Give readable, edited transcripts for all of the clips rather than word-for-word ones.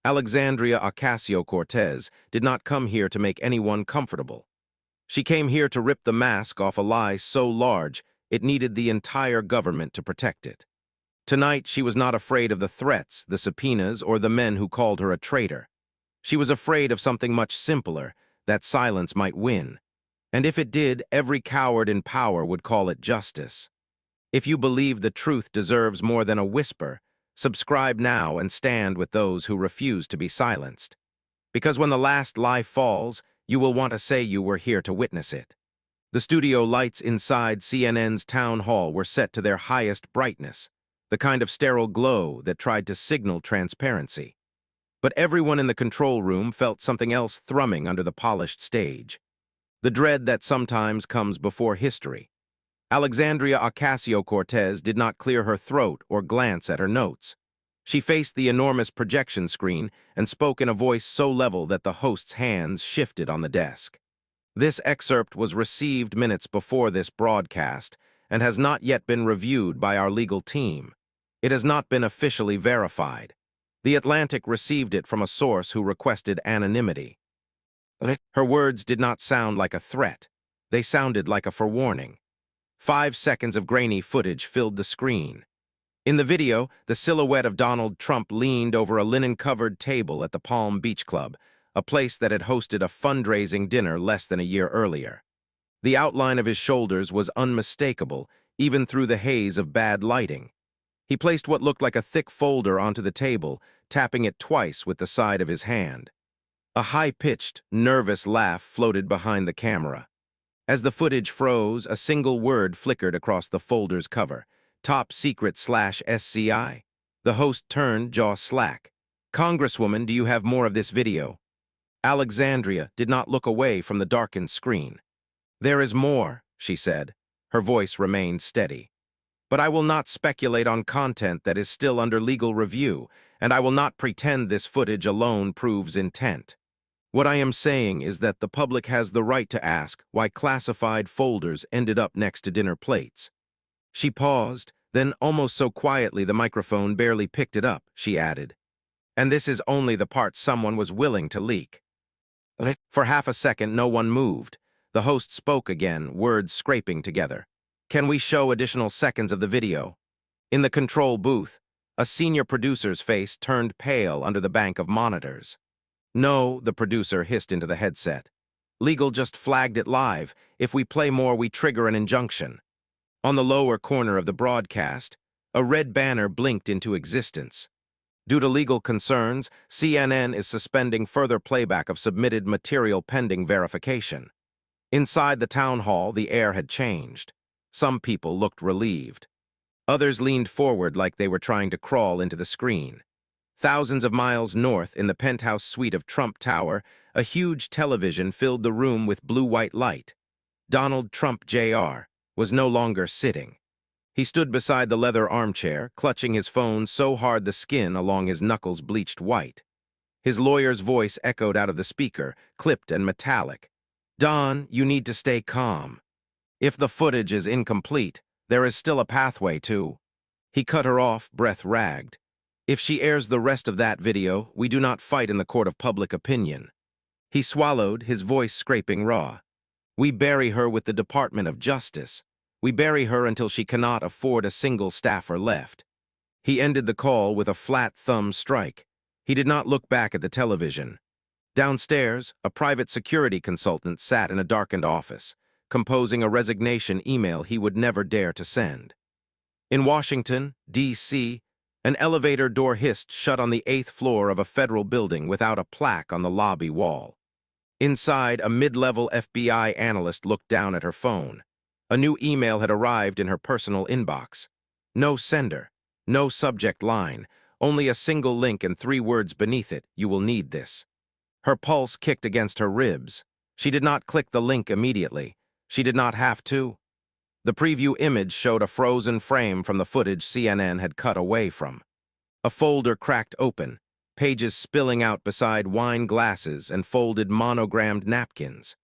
Alexandria Ocasio-Cortez did not come here to make anyone comfortable. She came here to rip the mask off a lie so large it needed the entire government to protect it. Tonight, she was not afraid of the threats, the subpoenas, or the men who called her a traitor. She was afraid of something much simpler, that silence might win. And if it did, every coward in power would call it justice. If you believe the truth deserves more than a whisper, subscribe now and stand with those who refuse to be silenced. Because when the last lie falls, you will want to say you were here to witness it. The studio lights inside CNN's town hall were set to their highest brightness, the kind of sterile glow that tried to signal transparency. But everyone in the control room felt something else thrumming under the polished stage. The dread that sometimes comes before history. Alexandria Ocasio-Cortez did not clear her throat or glance at her notes. She faced the enormous projection screen and spoke in a voice so level that the host's hands shifted on the desk. This excerpt was received minutes before this broadcast and has not yet been reviewed by our legal team. It has not been officially verified. The Atlantic received it from a source who requested anonymity. Her words did not sound like a threat. They sounded like a forewarning. 5 seconds of grainy footage filled the screen. In the video, the silhouette of Donald Trump leaned over a linen-covered table at the Palm Beach Club, a place that had hosted a fundraising dinner less than a year earlier. The outline of his shoulders was unmistakable, even through the haze of bad lighting. He placed what looked like a thick folder onto the table, tapping it twice with the side of his hand. A high-pitched, nervous laugh floated behind the camera. As the footage froze, a single word flickered across the folder's cover. Top secret/SCI. The host turned, jaw slack. Congresswoman, do you have more of this video? Alexandria did not look away from the darkened screen. There is more, she said. Her voice remained steady. But I will not speculate on content that is still under legal review, and I will not pretend this footage alone proves intent. What I am saying is that the public has the right to ask why classified folders ended up next to dinner plates. She paused, then almost so quietly the microphone barely picked it up, she added. And this is only the part someone was willing to leak. For half a second, no one moved. The host spoke again, words scraping together. Can we show additional seconds of the video? In the control booth, a senior producer's face turned pale under the bank of monitors. No, the producer hissed into the headset. Legal just flagged it live. If we play more, we trigger an injunction. On the lower corner of the broadcast, a red banner blinked into existence. Due to legal concerns, CNN is suspending further playback of submitted material pending verification. Inside the town hall, the air had changed. Some people looked relieved. Others leaned forward like they were trying to crawl into the screen. Thousands of miles north, in the penthouse suite of Trump Tower, a huge television filled the room with blue-white light. Donald Trump Jr. was no longer sitting. He stood beside the leather armchair, clutching his phone so hard the skin along his knuckles bleached white. His lawyer's voice echoed out of the speaker, clipped and metallic. Don, you need to stay calm. If the footage is incomplete, there is still a pathway to... He cut her off, breath ragged. If she airs the rest of that video, we do not fight in the court of public opinion. He swallowed, his voice scraping raw. We bury her with the Department of Justice. We bury her until she cannot afford a single staffer left. He ended the call with a flat thumb strike. He did not look back at the television. Downstairs, a private security consultant sat in a darkened office, composing a resignation email he would never dare to send. In Washington, D.C., an elevator door hissed shut on the 8th floor of a federal building without a plaque on the lobby wall. Inside, a mid-level FBI analyst looked down at her phone. A new email had arrived in her personal inbox. No sender, no subject line, only a single link and 3 words beneath it, you will need this. Her pulse kicked against her ribs. She did not click the link immediately. She did not have to. The preview image showed a frozen frame from the footage CNN had cut away from. A folder cracked open, pages spilling out beside wine glasses and folded monogrammed napkins.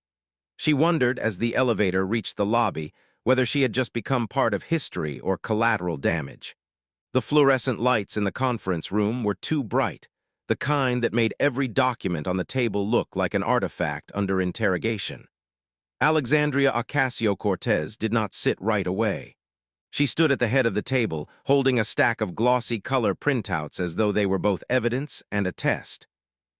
She wondered, as the elevator reached the lobby, whether she had just become part of history or collateral damage. The fluorescent lights in the conference room were too bright. the kind that made every document on the table look like an artifact under interrogation. Alexandria Ocasio-Cortez did not sit right away. She stood at the head of the table, holding a stack of glossy color printouts as though they were both evidence and a test.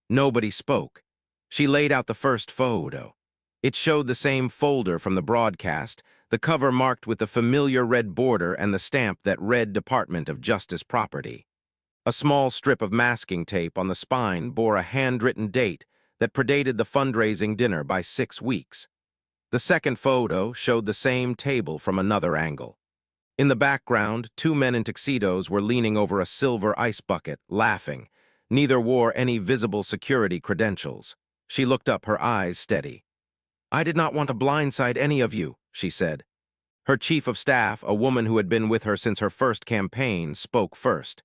Nobody spoke. She laid out the first photo. It showed the same folder from the broadcast, the cover marked with the familiar red border and the stamp that read Department of Justice Property. A small strip of masking tape on the spine bore a handwritten date that predated the fundraising dinner by 6 weeks. The second photo showed the same table from another angle. In the background, 2 men in tuxedos were leaning over a silver ice bucket, laughing. Neither wore any visible security credentials. She looked up, her eyes steady. "I did not want to blindside any of you," she said. Her chief of staff, a woman who had been with her since her first campaign, spoke first.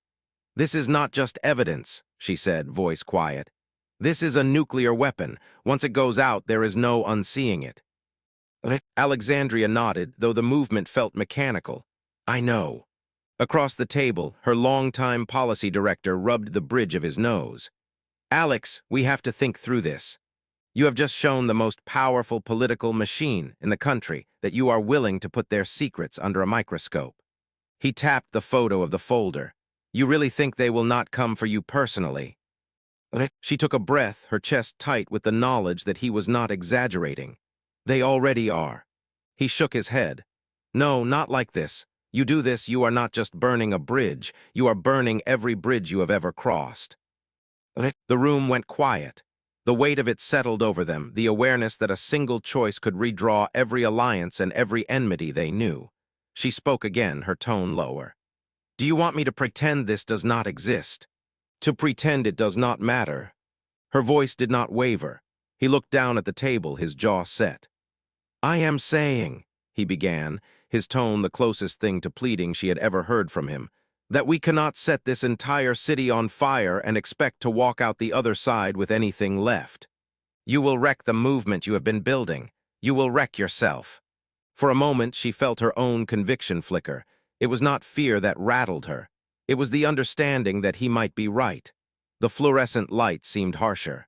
"This is not just evidence," she said, voice quiet. "This is a nuclear weapon. Once it goes out, there is no unseeing it." Alexandria nodded, though the movement felt mechanical. "I know." Across the table, her longtime policy director rubbed the bridge of his nose. "Alex, we have to think through this. You have just shown the most powerful political machine in the country that you are willing to put their secrets under a microscope." He tapped the photo of the folder. "You really think they will not come for you personally?" She took a breath, her chest tight with the knowledge that he was not exaggerating. "They already are." He shook his head. "No, not like this. You do this, you are not just burning a bridge, you are burning every bridge you have ever crossed." The room went quiet. The weight of it settled over them, the awareness that a single choice could redraw every alliance and every enmity they knew. She spoke again, her tone lower. "Do you want me to pretend this does not exist? To pretend it does not matter?" Her voice did not waver. He looked down at the table, his jaw set. "I am saying," he began, his tone the closest thing to pleading she had ever heard from him, "that we cannot set this entire city on fire and expect to walk out the other side with anything left. You will wreck the movement you have been building. You will wreck yourself." For a moment, she felt her own conviction flicker. It was not fear that rattled her. It was the understanding that he might be right. The fluorescent light seemed harsher.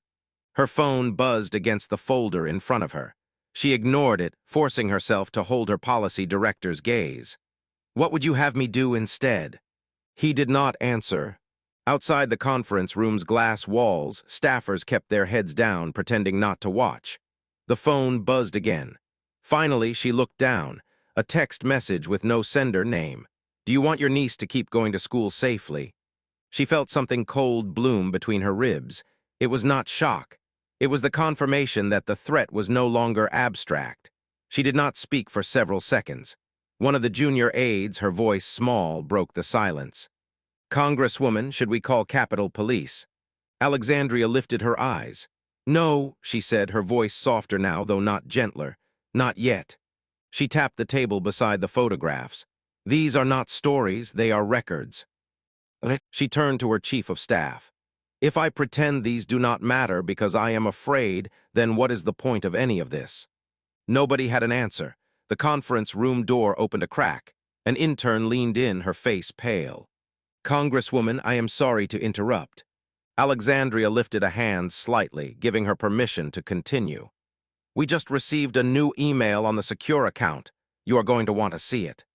Her phone buzzed against the folder in front of her. She ignored it, forcing herself to hold her policy director's gaze. "What would you have me do instead?" He did not answer. Outside the conference room's glass walls, staffers kept their heads down, pretending not to watch. The phone buzzed again. Finally, she looked down. A text message with no sender name. "Do you want your niece to keep going to school safely?" She felt something cold bloom between her ribs. It was not shock. It was the confirmation that the threat was no longer abstract. She did not speak for several seconds. One of the junior aides, her voice small, broke the silence. "Congresswoman, should we call Capitol Police?" Alexandria lifted her eyes. "No," she said, her voice softer now, though not gentler. "Not yet." She tapped the table beside the photographs. "These are not stories, they are records." She turned to her chief of staff. "If I pretend these do not matter because I am afraid, then what is the point of any of this?" Nobody had an answer. The conference room door opened a crack. An intern leaned in, her face pale. "Congresswoman, I am sorry to interrupt." Alexandria lifted a hand slightly, giving her permission to continue. "We just received a new email on the secure account. You are going to want to see it."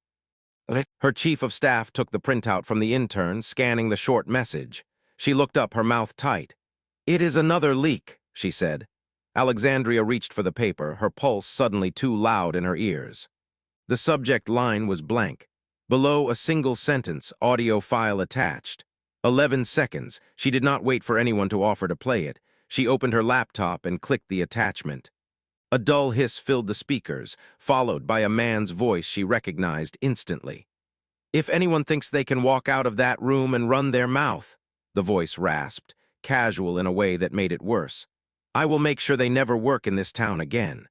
Her chief of staff took the printout from the intern, scanning the short message. She looked up, her mouth tight. "It is another leak," she said. Alexandria reached for the paper, her pulse suddenly too loud in her ears. The subject line was blank. Below, a single sentence, audio file attached. 11 seconds. She did not wait for anyone to offer to play it. She opened her laptop and clicked the attachment. A dull hiss filled the speakers, followed by a man's voice she recognized instantly. "If anyone thinks they can walk out of that room and run their mouth," the voice rasped, casual in a way that made it worse, "I will make sure they never work in this town again."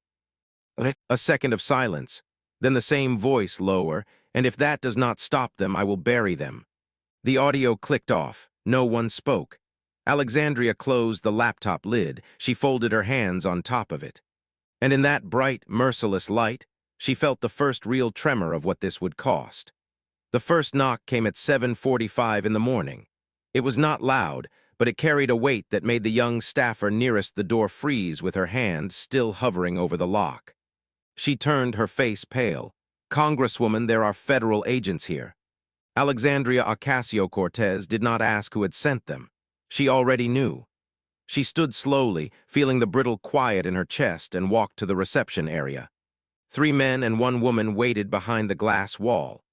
A second of silence, then the same voice lower, "And if that does not stop them, I will bury them." The audio clicked off. No one spoke. Alexandria closed the laptop lid. She folded her hands on top of it. And in that bright, merciless light, she felt the first real tremor of what this would cost. The first knock came at 7:45 in the morning. It was not loud, but it carried a weight that made the young staffer nearest the door freeze with her hand still hovering over the lock. She turned, her face pale. "Congresswoman, there are federal agents here." Alexandria Ocasio-Cortez did not ask who had sent them. She already knew. She stood slowly, feeling the brittle quiet in her chest, and walked to the reception area. 3 men and 1 woman waited behind the glass wall.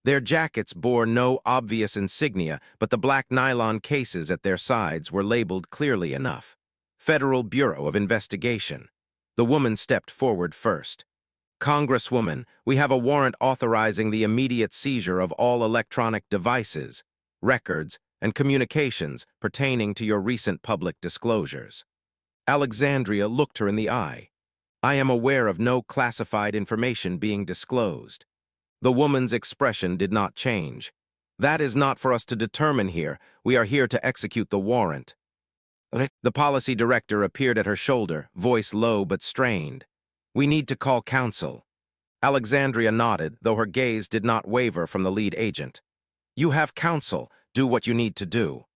Their jackets bore no obvious insignia, but the black nylon cases at their sides were labeled clearly enough. Federal Bureau of Investigation. The woman stepped forward first. "Congresswoman, we have a warrant authorizing the immediate seizure of all electronic devices, records, and communications pertaining to your recent public disclosures." Alexandria looked her in the eye. "I am aware of no classified information being disclosed." The woman's expression did not change. "That is not for us to determine here. We are here to execute the warrant." The policy director appeared at her shoulder, voice low but strained. "We need to call counsel." Alexandria nodded, though her gaze did not waver from the lead agent. "You have counsel. Do what you need to do."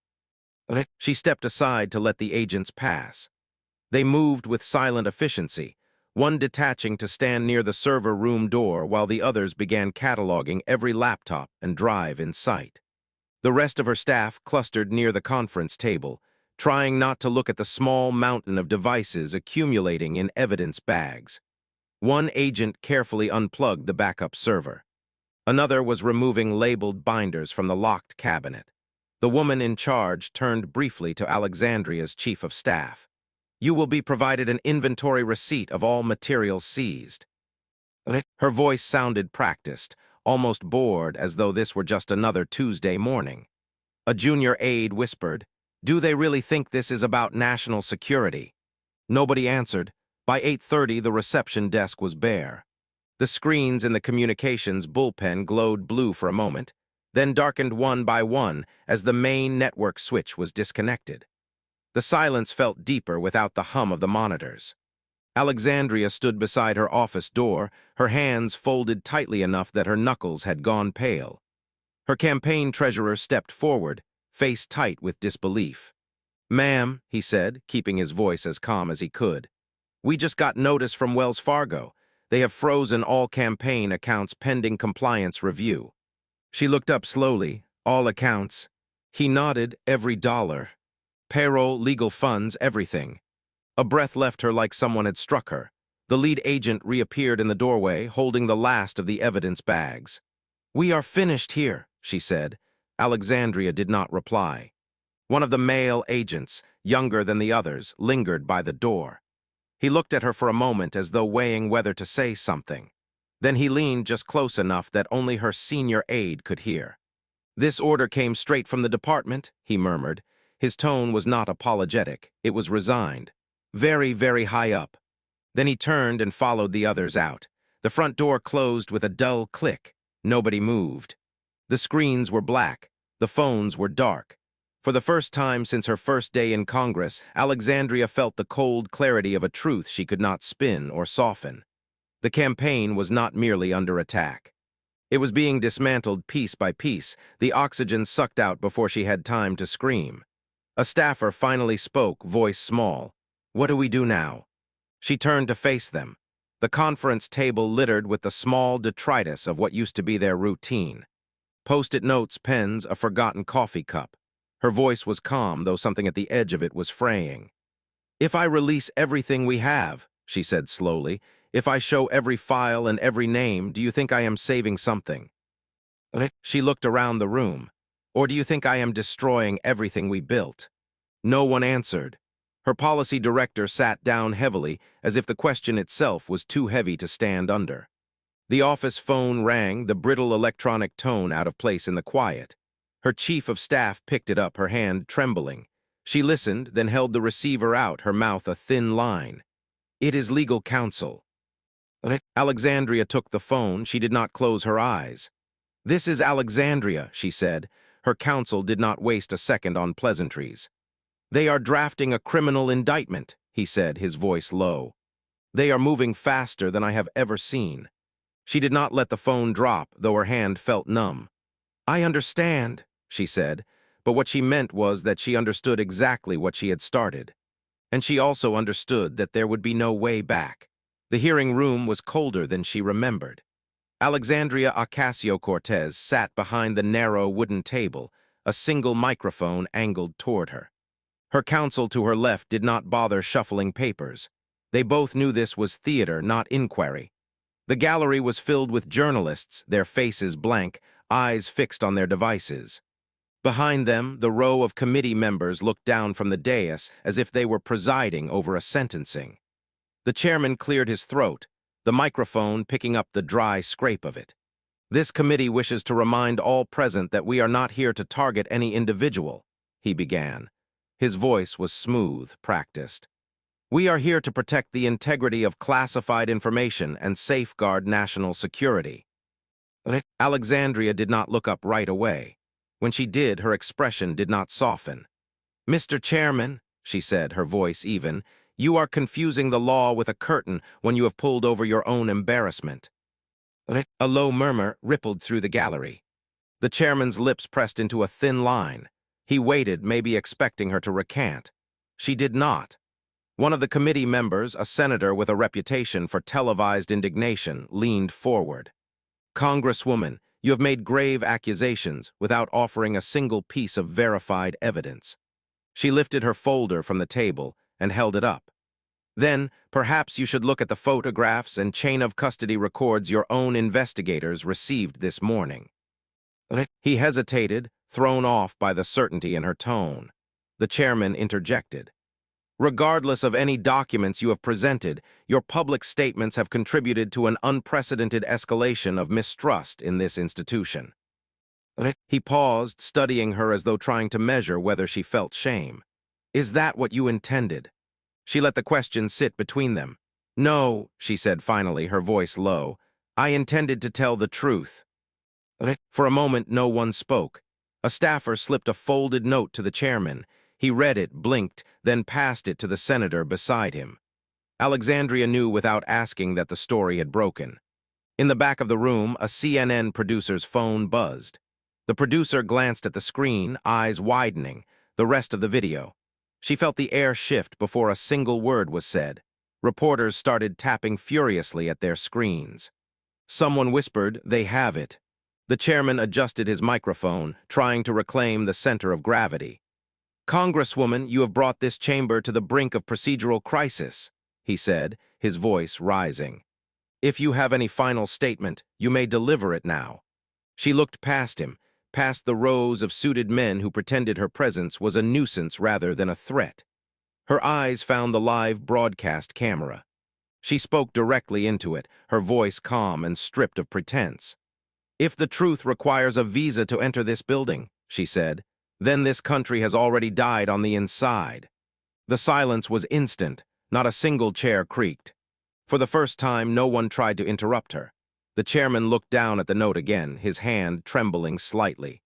She stepped aside to let the agents pass. They moved with silent efficiency, one detaching to stand near the server room door while the others began cataloging every laptop and drive in sight. The rest of her staff clustered near the conference table, trying not to look at the small mountain of devices accumulating in evidence bags. One agent carefully unplugged the backup server. Another was removing labeled binders from the locked cabinet. The woman in charge turned briefly to Alexandria's chief of staff. "You will be provided an inventory receipt of all materials seized." Her voice sounded practiced, almost bored, as though this were just another Tuesday morning. A junior aide whispered, "Do they really think this is about national security?" Nobody answered. By 8:30, the reception desk was bare. The screens in the communications bullpen glowed blue for a moment, then darkened one by one as the main network switch was disconnected. The silence felt deeper without the hum of the monitors. Alexandria stood beside her office door, her hands folded tightly enough that her knuckles had gone pale. Her campaign treasurer stepped forward, face tight with disbelief. "Ma'am," he said, keeping his voice as calm as he could, "we just got notice from Wells Fargo. They have frozen all campaign accounts pending compliance review." She looked up slowly. "All accounts?" He nodded. "Every dollar. Payroll, legal funds, everything." A breath left her like someone had struck her. The lead agent reappeared in the doorway, holding the last of the evidence bags. "We are finished here," she said. Alexandria did not reply. One of the male agents, younger than the others, lingered by the door. He looked at her for a moment as though weighing whether to say something. Then he leaned just close enough that only her senior aide could hear. "This order came straight from the department," he murmured. His tone was not apologetic, it was resigned. "Very, very high up." Then he turned and followed the others out. The front door closed with a dull click. Nobody moved. The screens were black. The phones were dark. For the first time since her first day in Congress, Alexandria felt the cold clarity of a truth she could not spin or soften. The campaign was not merely under attack. It was being dismantled piece by piece, the oxygen sucked out before she had time to scream. A staffer finally spoke, voice small. "What do we do now?" She turned to face them. The conference table littered with the small detritus of what used to be their routine. Post-it notes, pens, a forgotten coffee cup. Her voice was calm, though something at the edge of it was fraying. "If I release everything we have," she said slowly, "if I show every file and every name, do you think I am saving something?" She looked around the room. "Or do you think I am destroying everything we built?" No one answered. Her policy director sat down heavily, as if the question itself was too heavy to stand under. The office phone rang, the brittle electronic tone out of place in the quiet. Her chief of staff picked it up, her hand trembling. She listened, then held the receiver out, her mouth a thin line. "It is legal counsel." Alexandria took the phone. She did not close her eyes. "This is Alexandria," she said. Her counsel did not waste a second on pleasantries. "They are drafting a criminal indictment," he said, his voice low. "They are moving faster than I have ever seen." She did not let the phone drop, though her hand felt numb. "I understand," she said, but what she meant was that she understood exactly what she had started. And she also understood that there would be no way back. The hearing room was colder than she remembered. Alexandria Ocasio-Cortez sat behind the narrow wooden table, a single microphone angled toward her. Her counsel to her left did not bother shuffling papers. They both knew this was theater, not inquiry. The gallery was filled with journalists, their faces blank, eyes fixed on their devices. Behind them, the row of committee members looked down from the dais as if they were presiding over a sentencing. The chairman cleared his throat, the microphone picking up the dry scrape of it. "This committee wishes to remind all present that we are not here to target any individual," he began. His voice was smooth, practiced. "We are here to protect the integrity of classified information and safeguard national security." Alexandria did not look up right away. When she did, her expression did not soften. "Mr. Chairman," she said, her voice even, "you are confusing the law with a curtain when you have pulled over your own embarrassment." A low murmur rippled through the gallery. The chairman's lips pressed into a thin line. He waited, maybe expecting her to recant. She did not. One of the committee members, a senator with a reputation for televised indignation, leaned forward. "Congresswoman, you have made grave accusations without offering a single piece of verified evidence." She lifted her folder from the table and held it up. "Then, perhaps you should look at the photographs and chain of custody records your own investigators received this morning." He hesitated, thrown off by the certainty in her tone. The chairman interjected. "Regardless of any documents you have presented, your public statements have contributed to an unprecedented escalation of mistrust in this institution." He paused, studying her as though trying to measure whether she felt shame. "Is that what you intended?" She let the question sit between them. "No," she said finally, her voice low. "I intended to tell the truth." For a moment, no one spoke. A staffer slipped a folded note to the chairman. He read it, blinked, then passed it to the senator beside him. Alexandria knew without asking that the story had broken. In the back of the room, a CNN producer's phone buzzed. The producer glanced at the screen, eyes widening, the rest of the video. She felt the air shift before a single word was said. Reporters started tapping furiously at their screens. Someone whispered, "They have it." The chairman adjusted his microphone, trying to reclaim the center of gravity. "Congresswoman, you have brought this chamber to the brink of procedural crisis," he said, his voice rising. "If you have any final statement, you may deliver it now." She looked past him, past the rows of suited men who pretended her presence was a nuisance rather than a threat. Her eyes found the live broadcast camera. She spoke directly into it, her voice calm and stripped of pretense. "If the truth requires a visa to enter this building," she said, "then this country has already died on the inside." The silence was instant, not a single chair creaked. For the first time, no one tried to interrupt her. The chairman looked down at the note again, his hand trembling slightly.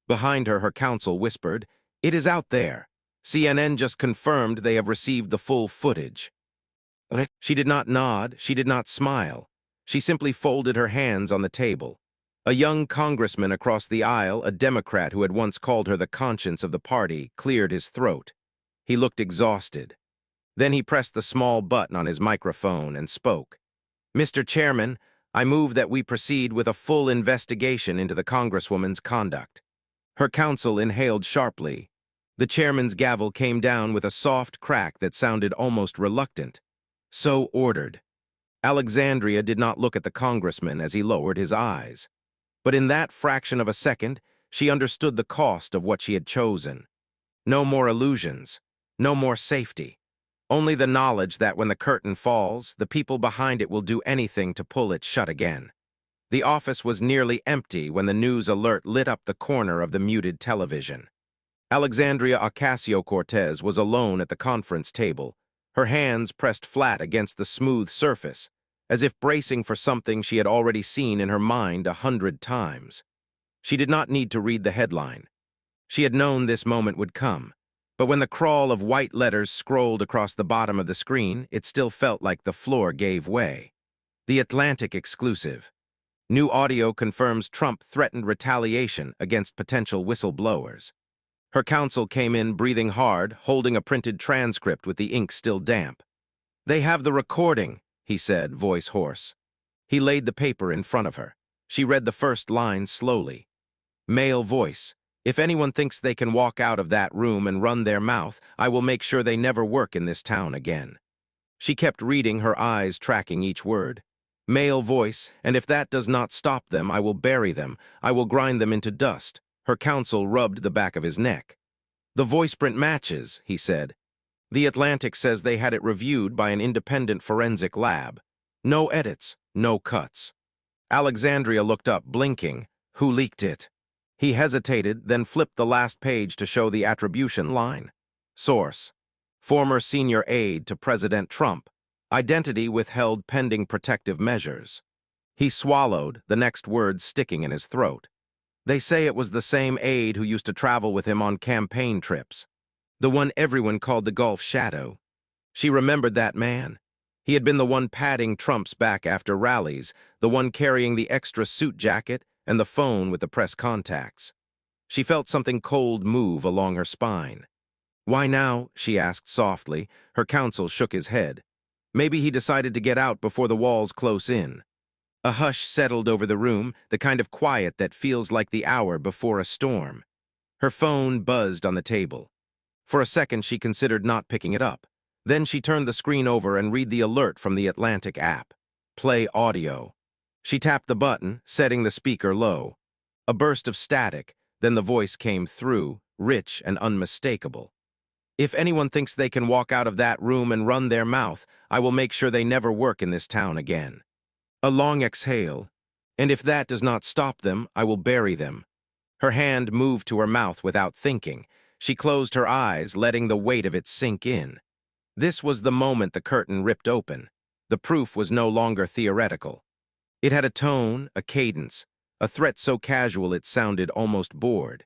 Behind her, her counsel whispered, "It is out there. CNN just confirmed they have received the full footage." She did not nod, she did not smile. She simply folded her hands on the table. A young congressman across the aisle, a Democrat who had once called her the conscience of the party, cleared his throat. He looked exhausted. Then he pressed the small button on his microphone and spoke. "Mr. Chairman, I move that we proceed with a full investigation into the Congresswoman's conduct." Her counsel inhaled sharply. The chairman's gavel came down with a soft crack that sounded almost reluctant. "So ordered." Alexandria did not look at the congressman as he lowered his eyes. But in that fraction of a second, she understood the cost of what she had chosen. No more illusions, no more safety. Only the knowledge that when the curtain falls, the people behind it will do anything to pull it shut again. The office was nearly empty when the news alert lit up the corner of the muted television. Alexandria Ocasio-Cortez was alone at the conference table, her hands pressed flat against the smooth surface, as if bracing for something she had already seen in her mind 100 times. She did not need to read the headline. She had known this moment would come, but when the crawl of white letters scrolled across the bottom of the screen, it still felt like the floor gave way. The Atlantic exclusive. New audio confirms Trump threatened retaliation against potential whistleblowers. Her counsel came in breathing hard, holding a printed transcript with the ink still damp. "They have the recording," he said, voice hoarse. He laid the paper in front of her. She read the first line slowly. Male voice. "If anyone thinks they can walk out of that room and run their mouth, I will make sure they never work in this town again." She kept reading, her eyes tracking each word. Male voice, "And if that does not stop them, I will bury them. I will grind them into dust." Her counsel rubbed the back of his neck. "The voice print matches," he said. "The Atlantic says they had it reviewed by an independent forensic lab. No edits, no cuts." Alexandria looked up, blinking. "Who leaked it?" He hesitated, then flipped the last page to show the attribution line. Source: former senior aide to President Trump. Identity withheld pending protective measures. He swallowed, the next words sticking in his throat. "They say it was the same aide who used to travel with him on campaign trips. The one everyone called the Gulf Shadow." She remembered that man. He had been the one patting Trump's back after rallies, the one carrying the extra suit jacket and the phone with the press contacts. She felt something cold move along her spine. "Why now?" she asked softly. Her counsel shook his head. "Maybe he decided to get out before the walls close in." A hush settled over the room, the kind of quiet that feels like the hour before a storm. Her phone buzzed on the table. For a second, she considered not picking it up. Then she turned the screen over and read the alert from the Atlantic app. Play audio. She tapped the button, setting the speaker low. A burst of static, then the voice came through, rich and unmistakable. "If anyone thinks they can walk out of that room and run their mouth, I will make sure they never work in this town again." A long exhale. "And if that does not stop them, I will bury them." Her hand moved to her mouth without thinking. She closed her eyes, letting the weight of it sink in. This was the moment the curtain ripped open. The proof was no longer theoretical. It had a tone, a cadence, a threat so casual it sounded almost bored.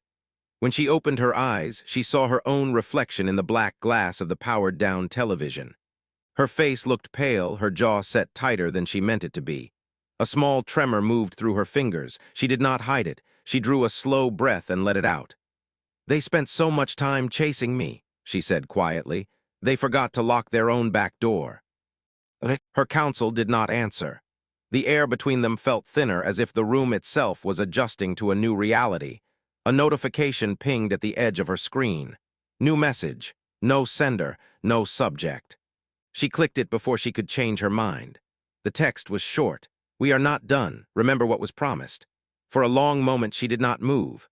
When she opened her eyes, she saw her own reflection in the black glass of the powered-down television. Her face looked pale, her jaw set tighter than she meant it to be. A small tremor moved through her fingers. She did not hide it. She drew a slow breath and let it out. "They spent so much time chasing me," she said quietly. "They forgot to lock their own back door." Her counsel did not answer. The air between them felt thinner, as if the room itself was adjusting to a new reality. A notification pinged at the edge of her screen. New message. No sender, no subject. She clicked it before she could change her mind. The text was short. "We are not done. Remember what was promised." For a long moment she did not move.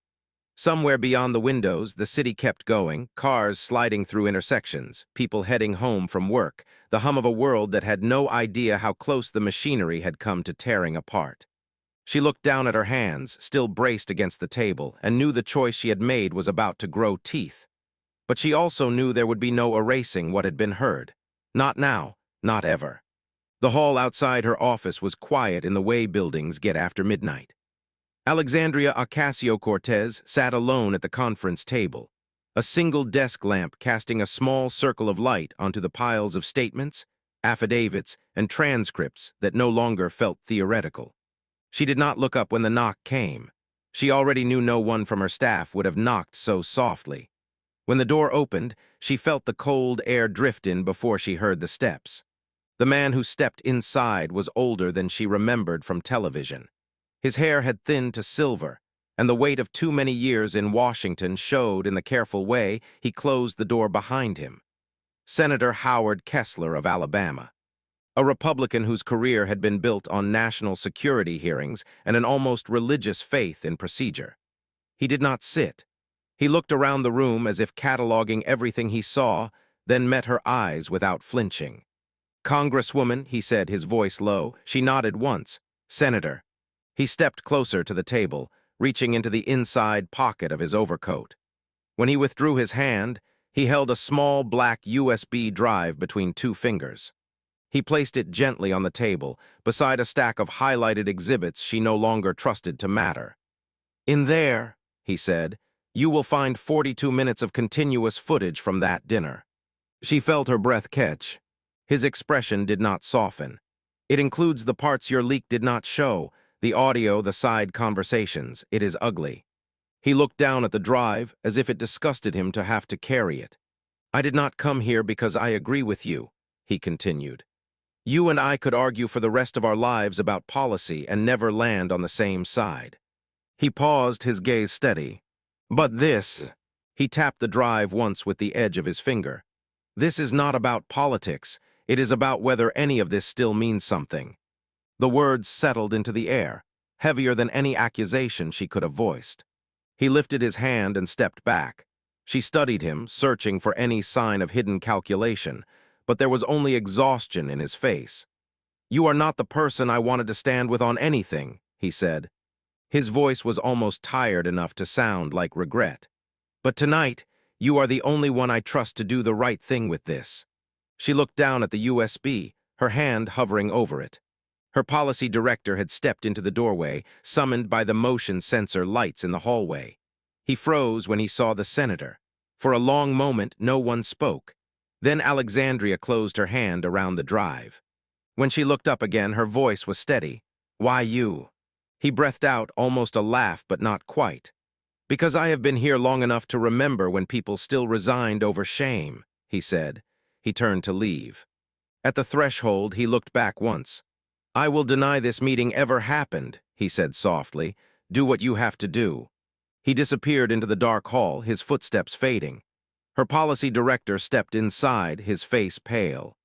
Somewhere beyond the windows, the city kept going, cars sliding through intersections, people heading home from work, the hum of a world that had no idea how close the machinery had come to tearing apart. She looked down at her hands, still braced against the table, and knew the choice she had made was about to grow teeth. But she also knew there would be no erasing what had been heard. Not now, not ever. The hall outside her office was quiet in the way buildings get after midnight. Alexandria Ocasio-Cortez sat alone at the conference table, a single desk lamp casting a small circle of light onto the piles of statements, affidavits, and transcripts that no longer felt theoretical. She did not look up when the knock came. She already knew no one from her staff would have knocked so softly. When the door opened, she felt the cold air drift in before she heard the steps. The man who stepped inside was older than she remembered from television. His hair had thinned to silver, and the weight of too many years in Washington showed in the careful way he closed the door behind him. Senator Howard Kessler of Alabama, a Republican whose career had been built on national security hearings and an almost religious faith in procedure. He did not sit. He looked around the room as if cataloging everything he saw, then met her eyes without flinching. "Congresswoman," he said, his voice low. She nodded once. "Senator." He stepped closer to the table, reaching into the inside pocket of his overcoat. When he withdrew his hand, he held a small black USB drive between two fingers. He placed it gently on the table, beside a stack of highlighted exhibits she no longer trusted to matter. "In there," he said, "you will find 42 minutes of continuous footage from that dinner." She felt her breath catch. His expression did not soften. "It includes the parts your leak did not show, the audio, the side conversations. It is ugly." He looked down at the drive as if it disgusted him to have to carry it. "I did not come here because I agree with you," he continued. "You and I could argue for the rest of our lives about policy and never land on the same side." He paused, his gaze steady. "But this," he tapped the drive once with the edge of his finger. "This is not about politics. It is about whether any of this still means something." The words settled into the air, heavier than any accusation she could have voiced. He lifted his hand and stepped back. She studied him, searching for any sign of hidden calculation, but there was only exhaustion in his face. "You are not the person I wanted to stand with on anything," he said. His voice was almost tired enough to sound like regret. "But tonight, you are the only one I trust to do the right thing with this." She looked down at the USB, her hand hovering over it. Her policy director had stepped into the doorway, summoned by the motion sensor lights in the hallway. He froze when he saw the senator. For a long moment, no one spoke. Then Alexandria closed her hand around the drive. When she looked up again, her voice was steady. "Why you?" He breathed out, almost a laugh, but not quite. "Because I have been here long enough to remember when people still resigned over shame," he said. He turned to leave. At the threshold, he looked back once. "I will deny this meeting ever happened," he said softly. "Do what you have to do." He disappeared into the dark hall, his footsteps fading. Her policy director stepped inside, his face pale.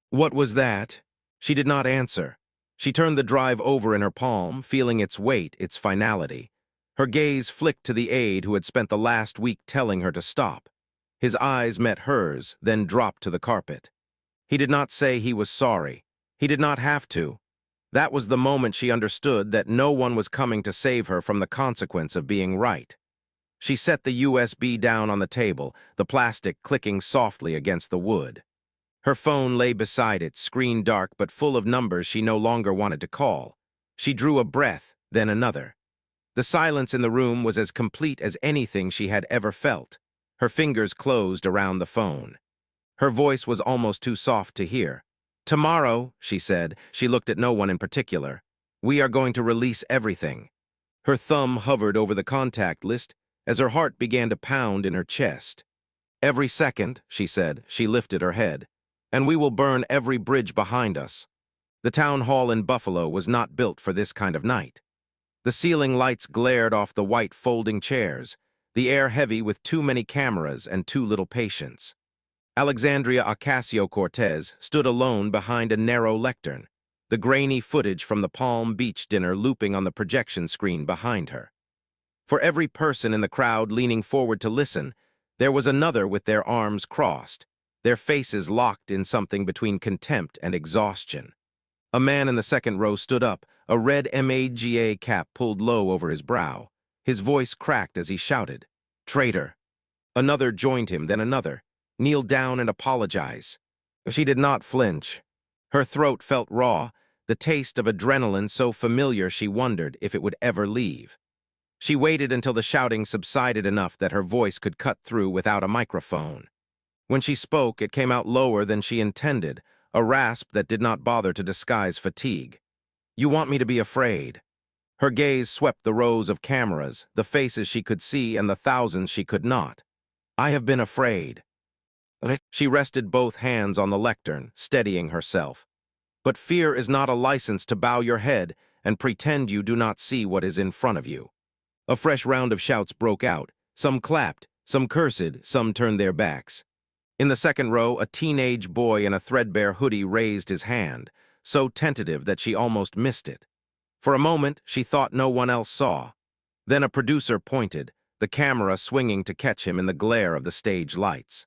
"What was that?" She did not answer. She turned the drive over in her palm, feeling its weight, its finality. Her gaze flicked to the aide who had spent the last week telling her to stop. His eyes met hers, then dropped to the carpet. He did not say he was sorry. He did not have to. That was the moment she understood that no one was coming to save her from the consequence of being right. She set the USB down on the table, the plastic clicking softly against the wood. Her phone lay beside it, screen dark but full of numbers she no longer wanted to call. She drew a breath, then another. The silence in the room was as complete as anything she had ever felt. Her fingers closed around the phone. Her voice was almost too soft to hear. "Tomorrow," she said, she looked at no one in particular, "we are going to release everything." Her thumb hovered over the contact list as her heart began to pound in her chest. "Every second," she said, she lifted her head, "and we will burn every bridge behind us." The town hall in Buffalo was not built for this kind of night. The ceiling lights glared off the white folding chairs, the air heavy with too many cameras and too little patience. Alexandria Ocasio-Cortez stood alone behind a narrow lectern, the grainy footage from the Palm Beach dinner looping on the projection screen behind her. For every person in the crowd leaning forward to listen, there was another with their arms crossed, their faces locked in something between contempt and exhaustion. A man in the second row stood up, a red MAGA cap pulled low over his brow. His voice cracked as he shouted, "Traitor!" Another joined him, then another. "Kneel down and apologize." She did not flinch. Her throat felt raw, the taste of adrenaline so familiar she wondered if it would ever leave. She waited until the shouting subsided enough that her voice could cut through without a microphone. When she spoke, it came out lower than she intended, a rasp that did not bother to disguise fatigue. "You want me to be afraid." Her gaze swept the rows of cameras, the faces she could see and the thousands she could not. "I have been afraid." She rested both hands on the lectern, steadying herself. "But fear is not a license to bow your head and pretend you do not see what is in front of you." A fresh round of shouts broke out. Some clapped, some cursed, some turned their backs. In the second row, a teenage boy in a threadbare hoodie raised his hand, so tentative that she almost missed it. For a moment, she thought no one else saw. Then a producer pointed, the camera swinging to catch him in the glare of the stage lights.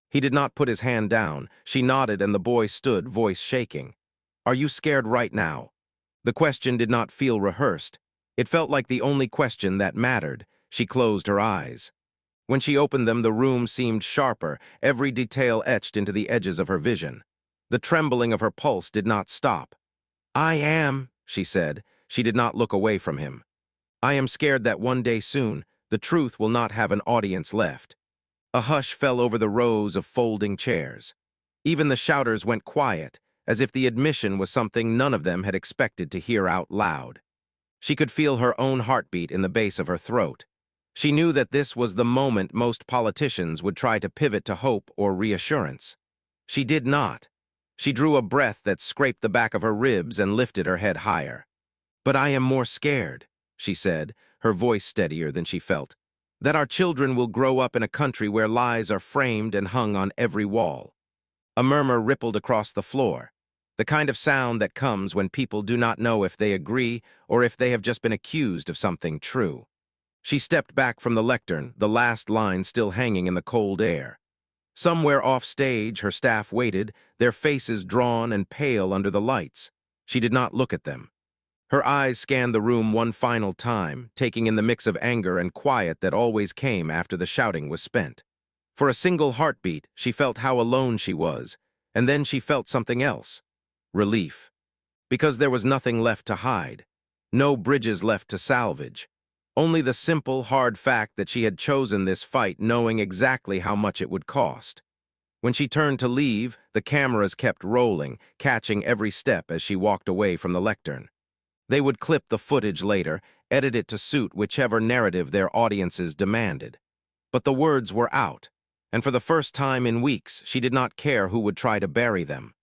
He did not put his hand down. She nodded and the boy stood, voice shaking. "Are you scared right now?" The question did not feel rehearsed. It felt like the only question that mattered. She closed her eyes. When she opened them, the room seemed sharper, every detail etched into the edges of her vision. The trembling of her pulse did not stop. "I am," she said. She did not look away from him. "I am scared that one day soon, the truth will not have an audience left." A hush fell over the rows of folding chairs. Even the shouters went quiet, as if the admission was something none of them had expected to hear out loud. She could feel her own heartbeat in the base of her throat. She knew that this was the moment most politicians would try to pivot to hope or reassurance. She did not. She drew a breath that scraped the back of her ribs and lifted her head higher. "But I am more scared," she said, her voice steadier than she felt, "that our children will grow up in a country where lies are framed and hung on every wall." A murmur rippled across the floor, the kind of sound that comes when people do not know if they agree or if they have just been accused of something true. She stepped back from the lectern, the last line still hanging in the cold air. Somewhere off stage, her staff waited, their faces drawn and pale under the lights. She did not look at them. Her eyes scanned the room one final time, taking in the mix of anger and quiet that always came after the shouting was spent. For a single heartbeat, she felt how alone she was, and then she felt something else: relief. Because there was nothing left to hide, no bridges left to salvage, only the simple, hard fact that she had chosen this fight knowing exactly how much it would cost. When she turned to leave, the cameras kept rolling, catching every step as she walked away from the lectern. They would clip the footage later, edit it to suit whichever narrative their audiences demanded. But the words were out, and for the first time in weeks, she did not care who would try to bury them.